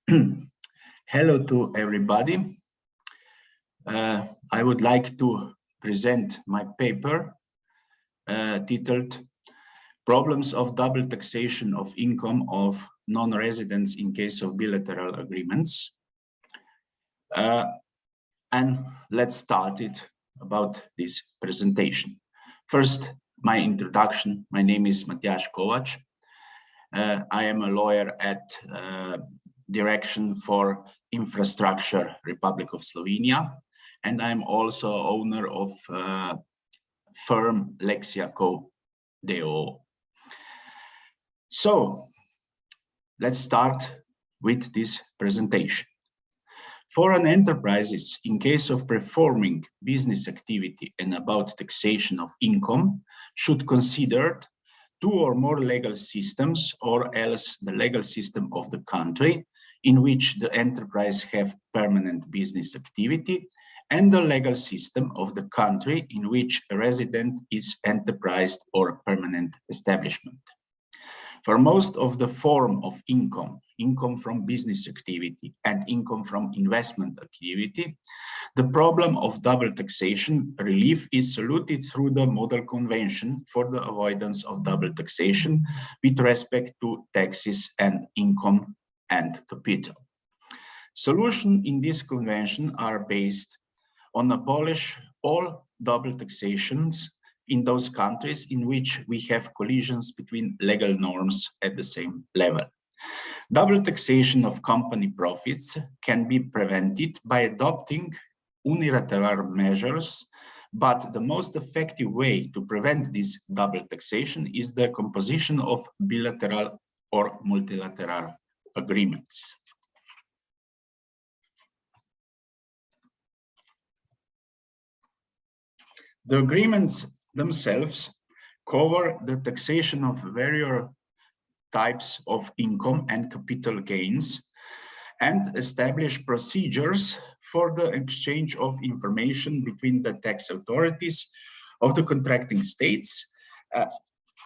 Hello to everybody. I would like to present my paper titled Problems of Double Taxation of Income of Non-Residents in Case of Bilateral Agreements. And let's start it about this presentation. First, my introduction. My name is Matjaž Kovač. I am a lawyer at Direction for Infrastructure, Republic of Slovenia, and I'm also owner of firm Lexiaco DO. So let's start with this presentation. Foreign enterprises, in case of performing business activity and about taxation of income, should consider two or more legal systems, or else the legal system of the country in which the enterprise have permanent business activity, and the legal system of the country in which a resident is enterprise or permanent establishment. For most of the form of income, income from business activity and income from investment activity, the problem of double taxation relief is soluted through the Model Convention for the avoidance of double taxation with respect to taxes and income and capital. Solutions in this convention are based on abolish all double taxations in those countries in which we have collisions between legal norms at the same level. Double taxation of company profits can be prevented by adopting unilateral measures, but the most effective way to prevent this double taxation is the composition of bilateral or multilateral agreements. The agreements themselves cover the taxation of various types of income and capital gains and establish procedures for the exchange of information between the tax authorities of the contracting states,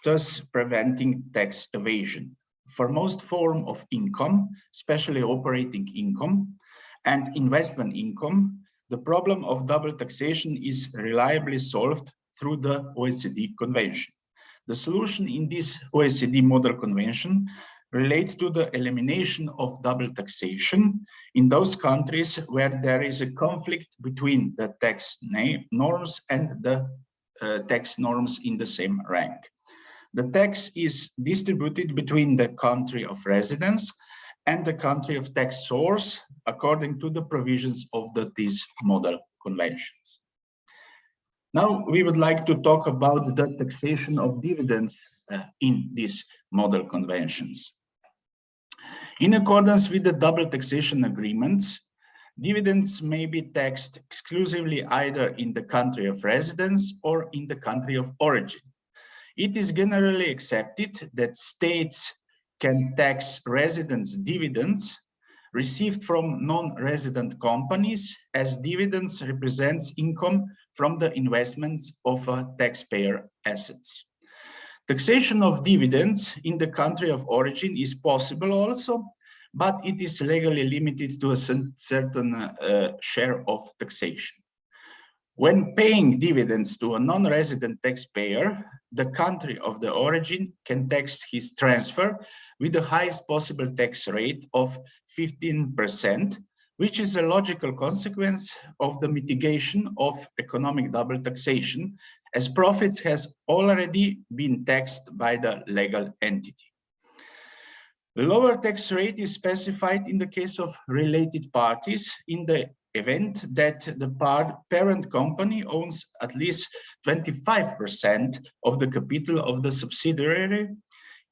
thus preventing tax evasion. For most forms of income, especially operating income and investment income, the problem of double taxation is reliably solved through the OECD Convention. The solution in this OECD Model Convention relates to the elimination of double taxation in those countries where there is a conflict between the tax norms and the tax norms in the same rank. The tax is distributed between the country of residence and the country of tax source according to the provisions of these model conventions. Now we would like to talk about the taxation of dividends in these model conventions. In accordance with the double taxation agreements, dividends may be taxed exclusively either in the country of residence or in the country of origin. It is generally accepted that states can tax residents' dividends received from non-resident companies, as dividends represents income from the investments of taxpayer assets. Taxation of dividends in the country of origin is possible also, but it is legally limited to a certain share of taxation. When paying dividends to a non-resident taxpayer, the country of the origin can tax his transfer with the highest possible tax rate of 15%, which is a logical consequence of the mitigation of economic double taxation, as profits has already been taxed by the legal entity. The lower tax rate is specified in the case of related parties in the event that the parent company owns at least 25% of the capital of the subsidiary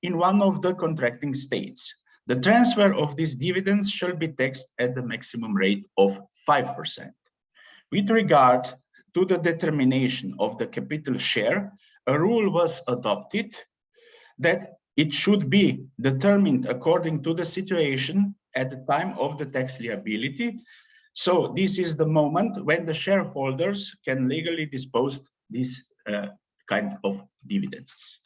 in one of the contracting states. The transfer of these dividends shall be taxed at the maximum rate of 5%. With regard to the determination of the capital share, a rule was adopted that it should be determined according to the situation at the time of the tax liability. So this is the moment when the shareholders can legally dispose this kind of dividends.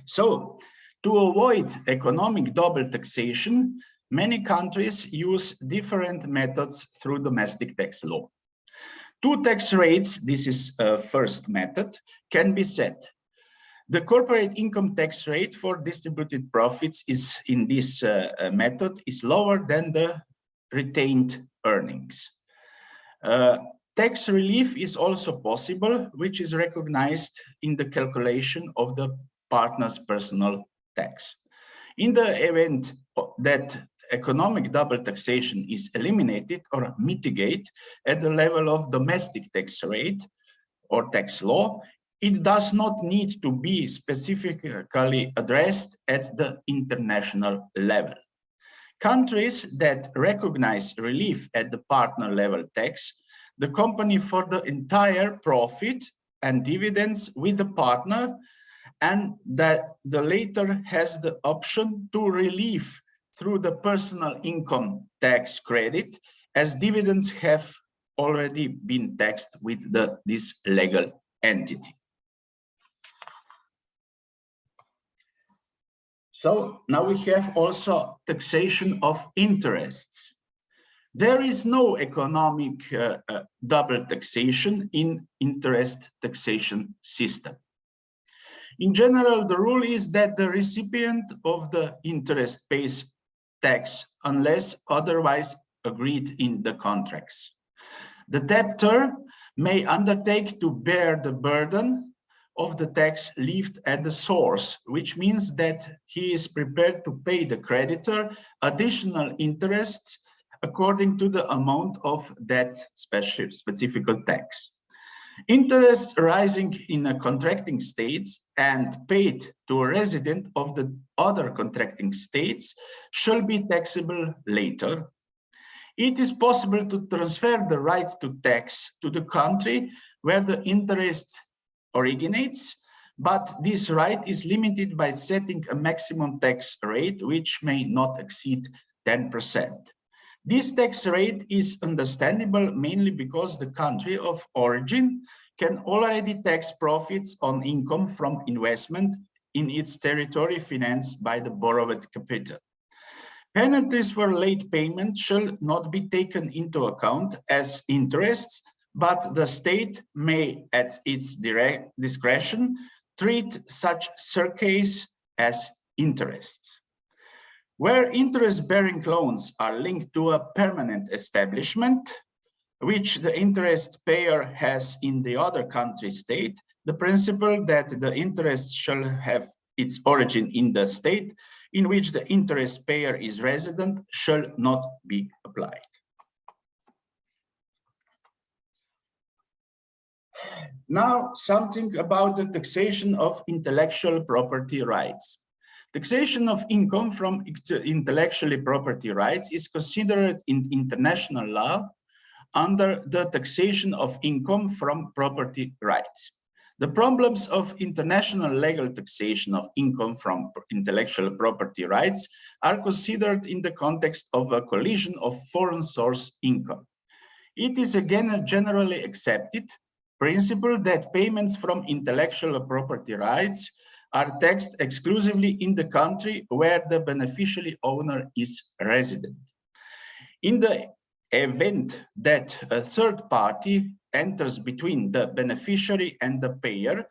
So To avoid economic double taxation, many countries use different methods through domestic tax law. Two tax rates, this is a first method, can be set. The corporate income tax rate for distributed profits is in this method is lower than the retained earnings. Tax relief is also possible, which is recognized in the calculation of the partner's personal tax. In the event that economic double taxation is eliminated or mitigated at the level of domestic tax rate or tax law, it does not need to be specifically addressed at the international level. Countries that recognize relief at the partner level tax the company for the entire profit and dividends with the partner, and that the latter has the option to relieve through the personal income tax credit, as dividends have already been taxed with this legal entity. So now we have also taxation of interests. There is no economic double taxation in interest taxation system. In general, the rule is that the recipient of the interest pays tax unless otherwise agreed in the contracts. The debtor may undertake to bear the burden of the tax left at the source, which means that he is prepared to pay the creditor additional interests according to the amount of that specific tax. Interests arising in a contracting states and paid to a resident of the other contracting states shall be taxable later. It is possible to transfer the right to tax to the country where the interest originates, but this right is limited by setting a maximum tax rate which may not exceed 10%. This tax rate is understandable mainly because the country of origin can already tax profits on income from investment in its territory financed by the borrowed capital. Penalties for late payment shall not be taken into account as interests, but the state may, at its direct discretion, treat such surcase as interests. Where interest-bearing loans are linked to a permanent establishment, which the interest payer has in the other country state, the principle that the interest shall have its origin in the state in which the interest payer is resident shall not be applied. Now, something about the taxation of intellectual property rights. Taxation of income from intellectual property rights is considered in international law under the taxation of income from property rights. The problems of international legal taxation of income from intellectual property rights are considered in the context of a collision of foreign source income. It is again a generally accepted principle that payments from intellectual property rights are taxed exclusively in the country where the beneficiary owner is resident. In the event that a third party enters between the beneficiary and the payer,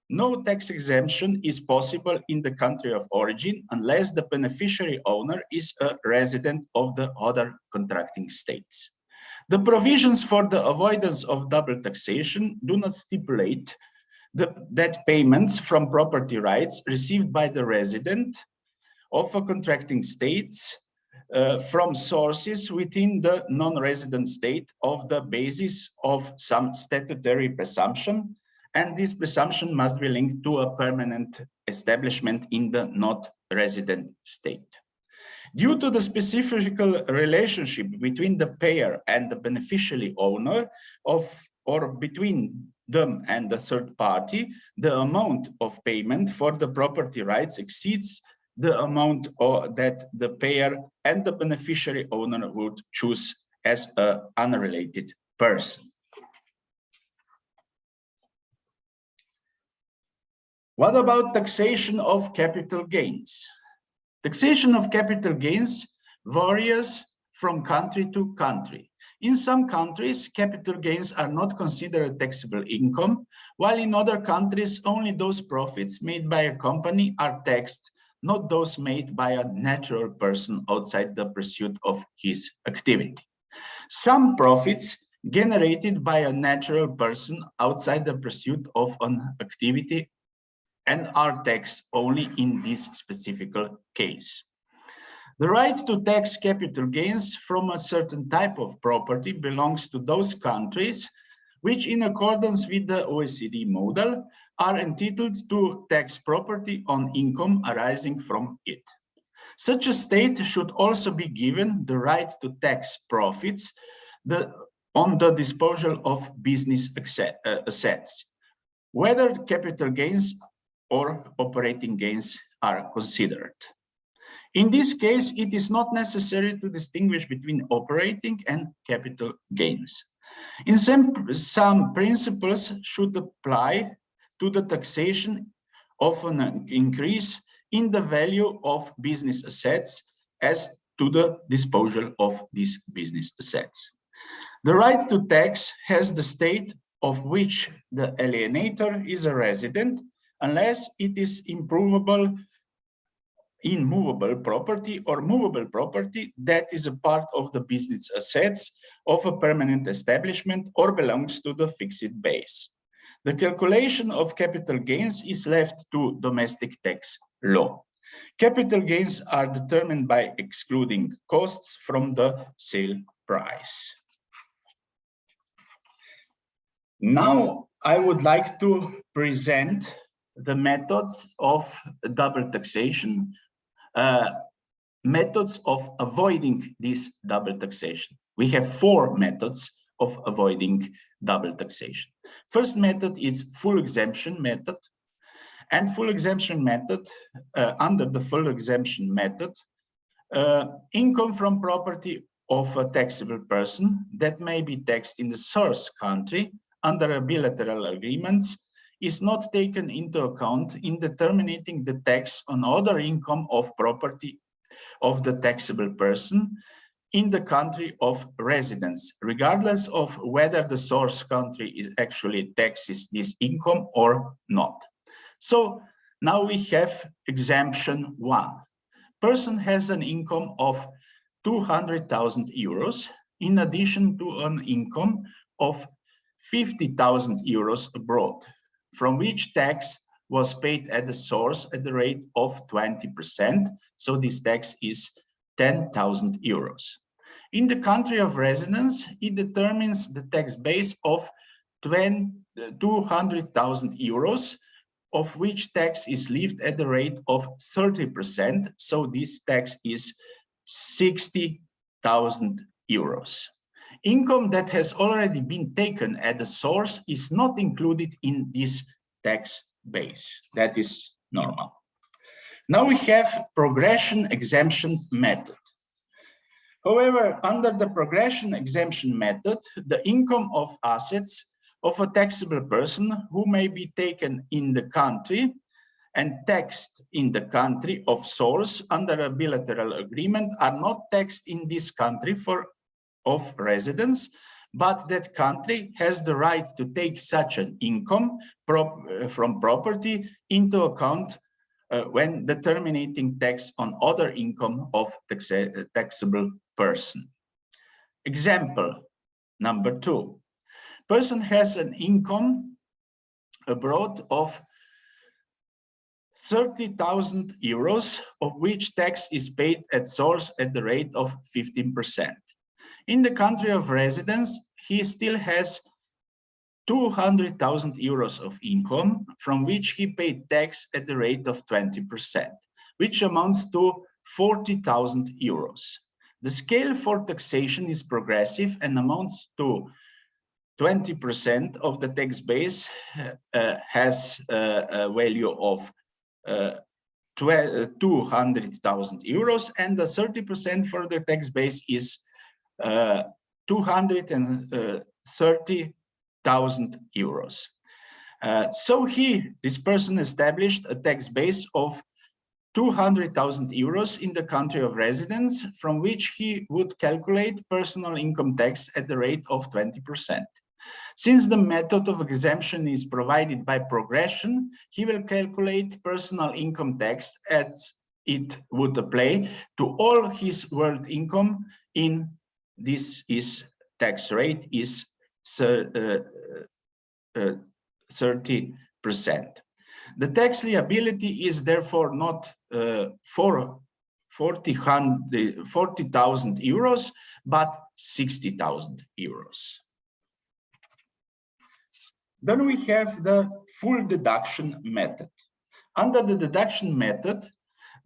no tax exemption is possible in the country of origin unless the beneficiary owner is a resident of the other contracting states. The provisions for the avoidance of double taxation do not stipulate that payments from property rights received by the resident of a contracting states from sources within the non-resident state of the basis of some statutory presumption, and this presumption must be linked to a permanent establishment in the not resident state. Due to the specific relationship between the payer and the beneficiary owner or between them and the third party, the amount of payment for the property rights exceeds the amount that the payer and the beneficiary owner would choose as an unrelated person. What about taxation of capital gains? Taxation of capital gains varies from country to country. In some countries, capital gains are not considered taxable income, while in other countries, only those profits made by a company are taxed, not those made by a natural person outside the pursuit of his activity. Some profits generated by a natural person outside the pursuit of an activity and are taxed only in this specific case. The right to tax capital gains from a certain type of property belongs to those countries which, in accordance with the OECD model, are entitled to tax property on income arising from it. Such a state should also be given the right to tax profits on the disposal of business assets, whether capital gains or operating gains are considered. In this case, it is not necessary to distinguish between operating and capital gains. In some principles should apply to the taxation of an increase in the value of business assets as to the disposal of these business assets. The right to tax has the state of which the alienator is a resident, unless it is immovable property or movable property that is a part of the business assets of a permanent establishment or belongs to the fixed base. The calculation of capital gains is left to domestic tax law. Capital gains are determined by excluding costs from the sale price. Now, I would like to present the methods of double taxation, methods of avoiding this double taxation. We have 4 methods of avoiding double taxation. First method is full exemption method. And full exemption method, under the full exemption method, income from property of a taxable person that may be taxed in the source country under a bilateral agreements is not taken into account in determining the tax on other income of property of the taxable person in the country of residence, regardless of whether the source country is actually taxes this income or not. So now we have exemption 1. Person has an income of 200,000 euros in addition to an income of 50,000 euros abroad, from which tax was paid at the source at the rate of 20%. So this tax is 10,000 euros. In the country of residence, it determines the tax base of 200,000 euros, of which tax is levied at the rate of 30%. So this tax is 60,000 euros. Income that has already been taken at the source is not included in this tax base. That is normal. Now we have progression exemption method. However, under the progression exemption method, the income of assets of a taxable person who may be taken in the country and taxed in the country of source under a bilateral agreement are not taxed in this country of residence, but that country has the right to take such an income from property into account when determining tax on other income of taxable person. Example number 2. Person has an income abroad of 30,000 euros, of which tax is paid at source at the rate of 15%. In the country of residence, he still has 200,000 euros of income, from which he paid tax at the rate of 20%, which amounts to 40,000 euros. The scale for taxation is progressive and amounts to 20% of the tax base has a value of 200,000 euros, and the 30% for the tax base is 230,000 euros. So this person established a tax base of 200,000 euros in the country of residence, from which he would calculate personal income tax at the rate of 20%. Since the method of exemption is provided by progression, he will calculate personal income tax as it would apply to all his world income in tax rate is 30%. The tax liability is therefore not for 40,000 euros, but 60,000 euros. Then we have the full deduction method. Under the deduction method,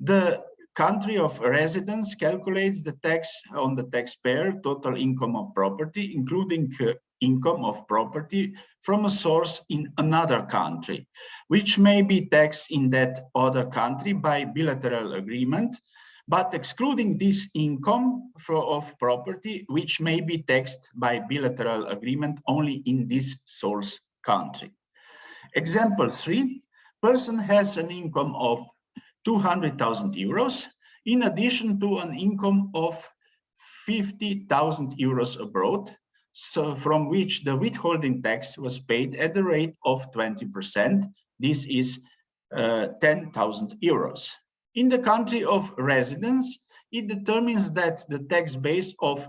the country of residence calculates the tax on the taxpayer total income of property, including income of property from a source in another country, which may be taxed in that other country by bilateral agreement, but excluding this income of property, which may be taxed by bilateral agreement only in this source country. Example 3, person has an income of 200,000 euros in addition to an income of 50,000 euros abroad, so from which the withholding tax was paid at the rate of 20%. This is 10,000 euros. In the country of residence, it determines that the tax base of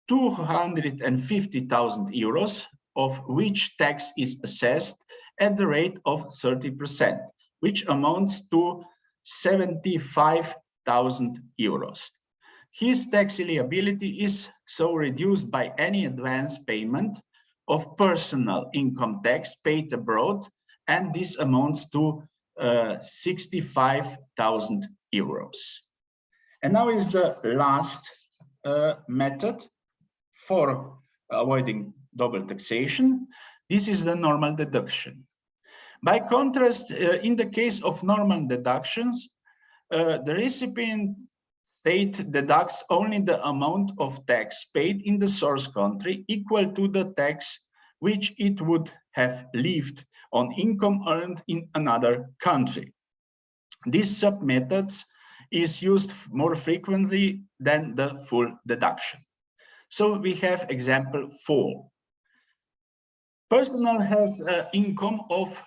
250,000 euros, of which tax is assessed at the rate of 30%, which amounts to 75,000 euros. His tax liability is so reduced by any advance payment of personal income tax paid abroad, and this amounts to 65,000 euros. And now is the last method for avoiding double taxation. This is the normal deduction. By contrast, in the case of normal deductions, the recipient state deducts only the amount of tax paid in the source country equal to the tax which it would have levied on income earned in another country. This sub-method is used more frequently than the full deduction. So we have example 4. Person has an income of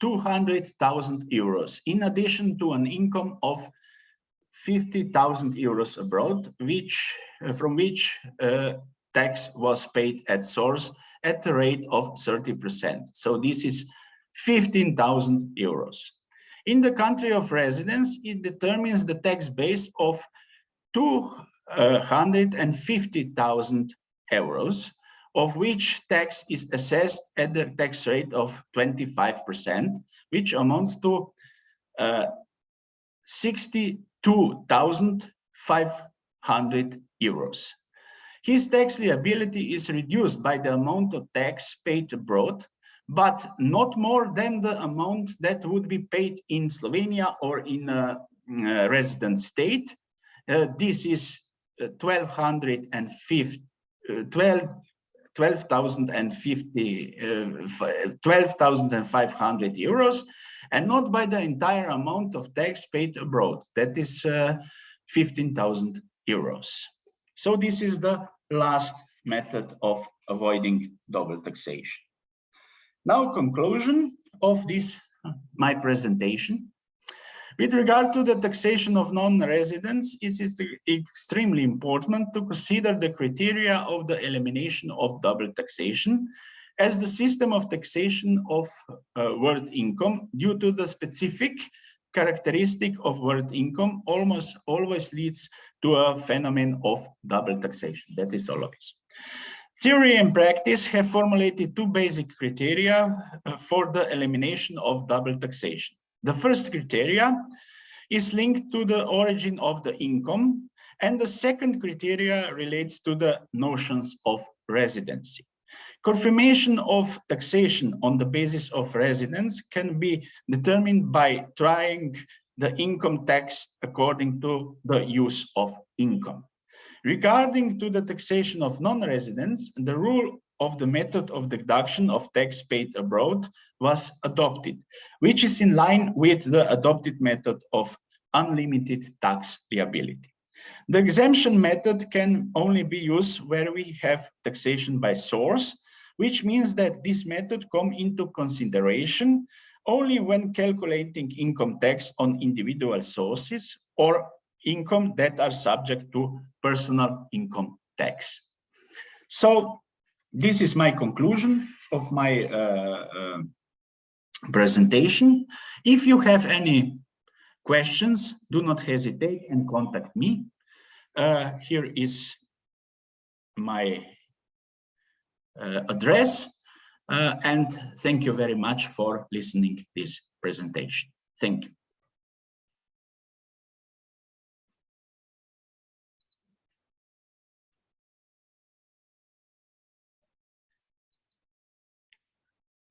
200,000 euros in addition to an income of 50,000 euros abroad, from which tax was paid at source at the rate of 30%. So this is 15,000 euros. In the country of residence, it determines the tax base of 250,000 euros, of which tax is assessed at the tax rate of 25%, which amounts to 62,500 euros. His tax liability is reduced by the amount of tax paid abroad, but not more than the amount that would be paid in Slovenia or in a resident state. This is 12,500 euros, and not by the entire amount of tax paid abroad. That is 15,000 euros. So this is the last method of avoiding double taxation. Now, conclusion of this, my presentation. With regard to the taxation of non-residents, it is extremely important to consider the criteria of the elimination of double taxation, as the system of taxation of world income, due to the specific characteristic of world income, almost always leads to a phenomenon of double taxation. That is always. Theory and practice have formulated two basic criteria for the elimination of double taxation. The first criteria is linked to the origin of the income, and the second criteria relates to the notions of residency. Confirmation of taxation on the basis of residence can be determined by trying the income tax according to the use of income. Regarding to the taxation of non-residents, the rule of the method of deduction of tax paid abroad was adopted, which is in line with the adopted method of unlimited tax liability. The exemption method can only be used where we have taxation by source, which means that this method comes into consideration only when calculating income tax on individual sources or income that are subject to personal income tax. So this is my conclusion of my presentation. If you have any questions, do not hesitate and contact me. Here is my address, and thank you very much for listening to this presentation. Thank you.